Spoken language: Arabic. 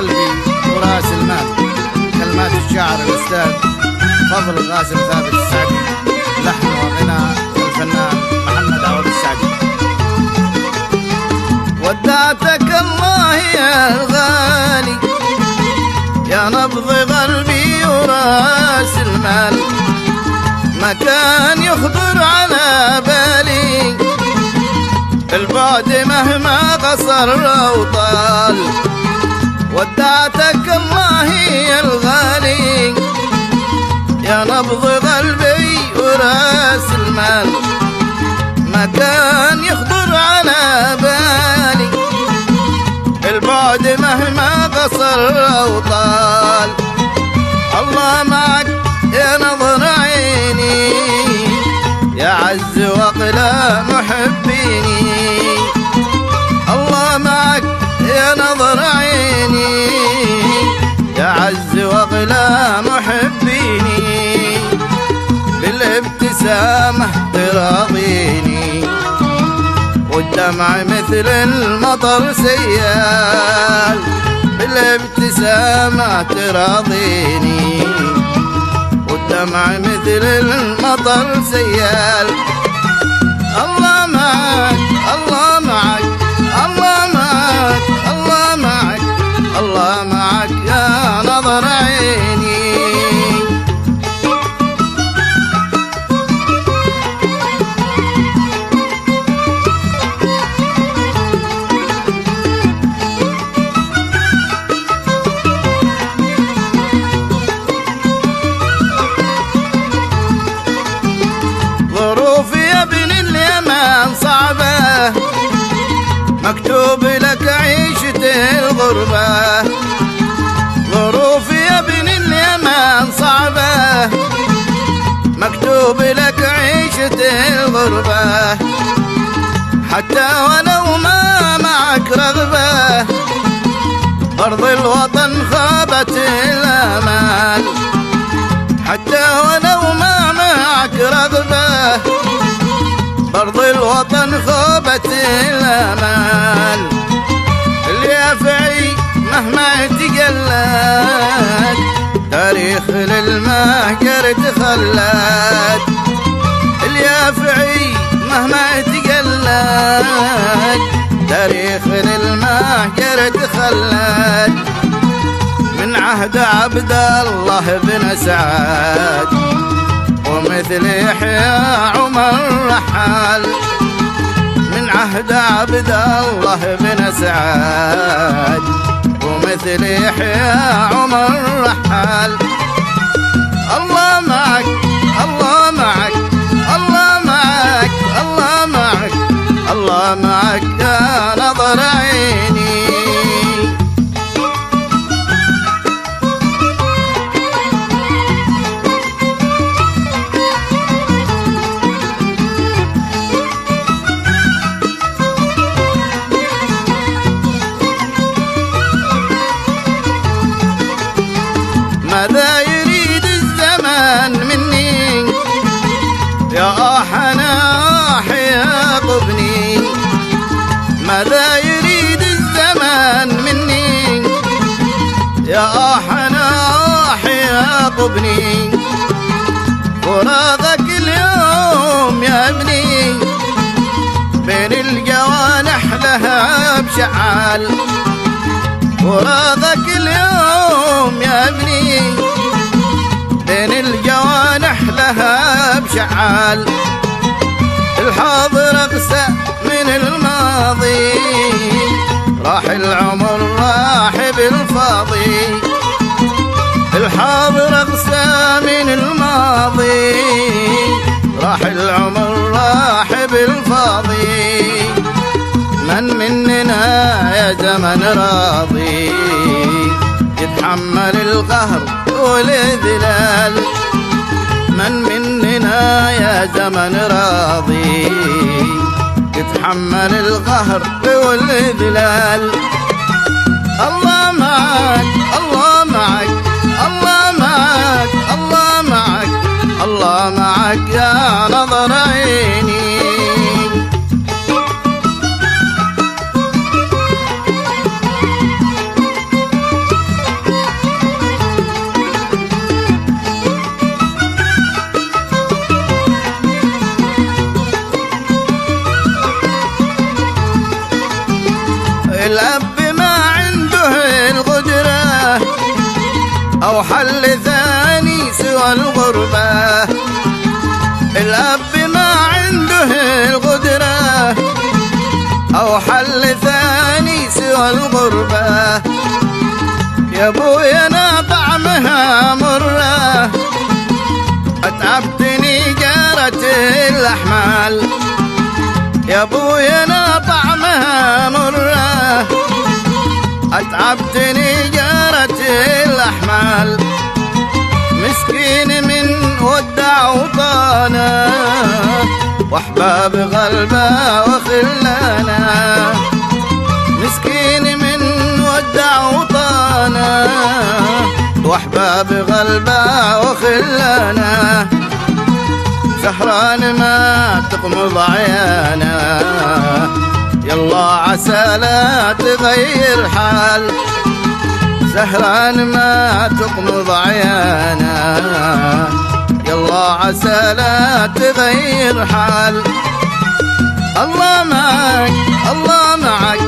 قلبي وراس المال. كلمات الشاعر الأستاذ فضل قاسم ثابت السعدي، لحن وغناء الفنان محمد عوض السعدي. ودعتك الله يا الغالي يا نبض قلبي وراس المال، ما كان يخطر على بالي البعد مهما قصر أو طال. ودعتك الله يا الغالي يا نبض قلبي وراس المال، ما كان يخطر على بالي البعد مهما قصر أو طال. الله معك يا نظر عيني يا عز وقلا محبيني، الله معك يا نظر عيني يا عز وقلا محبيني، بالابتسامة تراضيني والدمع مثل المطر سيال، بالابتسامة تراضيني والدمع مثل المطر سيال. الله معك الله معك الله معك الله معك الله معك يا نظر عيني. صعبة مكتوب لك عيشة الغربة، ظروف يا ابن اليمن صعبة مكتوب لك عيشة الغربة، حتى ولو ما معك رغبة أرض الوطن خابت الأمال، حتى ولو ما معك رغبة أرض الوطن خابت الأمال. اليافعي مهما تقلد تاريخ للمهجر تخلد، اليافعي مهما تقلد تاريخ للمهجر تخلد، من عهد عبد الله بن سعد ومثل يحيى عمر رحال، من عهد عبد الله بن سعد ومثل يحيى عمر رحال. الله معك الله معك الله معك الله معك الله معك يا نظر عيني. ماذا يريد الزمان مني يا أحناح يعقبني، ماذا يريد الزمان مني يا أحناح يعقبني، فراغك اليوم يا ابني بين الجوانح لها بشعال، فراغك اليوم يا ابني بين الجوانح لها بشعال، الحاضر أقسى من الماضي راح العمر راح بالفاضي، الحاضر أقسى من الماضي راح العمر راح بالفاضي، من مننا يا زمن راضي يتحمل القهر والذلال، من مننا يا زمن راضي يتحمل القهر والذلال. الله معك الله معك الله معك الله معك الله معك يا نظر عيني. الغربة. الأب ما عنده القدرة أو حل ثاني سوى الغربة. يا ابويا انا طعمها مرة، اتعبتني جارة الاحمال. يا ابويا انا طعمها مرة، اتعبتني جارة الاحمال. مسكين من ودع وطانا، واحباب غلبة وخلانا. مسكين من ودع وطانا، واحباب غلبة وخلانا. سهران ما تقمض عيانا، يلا عسى لا تغير حال. سهران ما تقمض عيانا، يلا عسى لا تغير حال. الله معك الله معك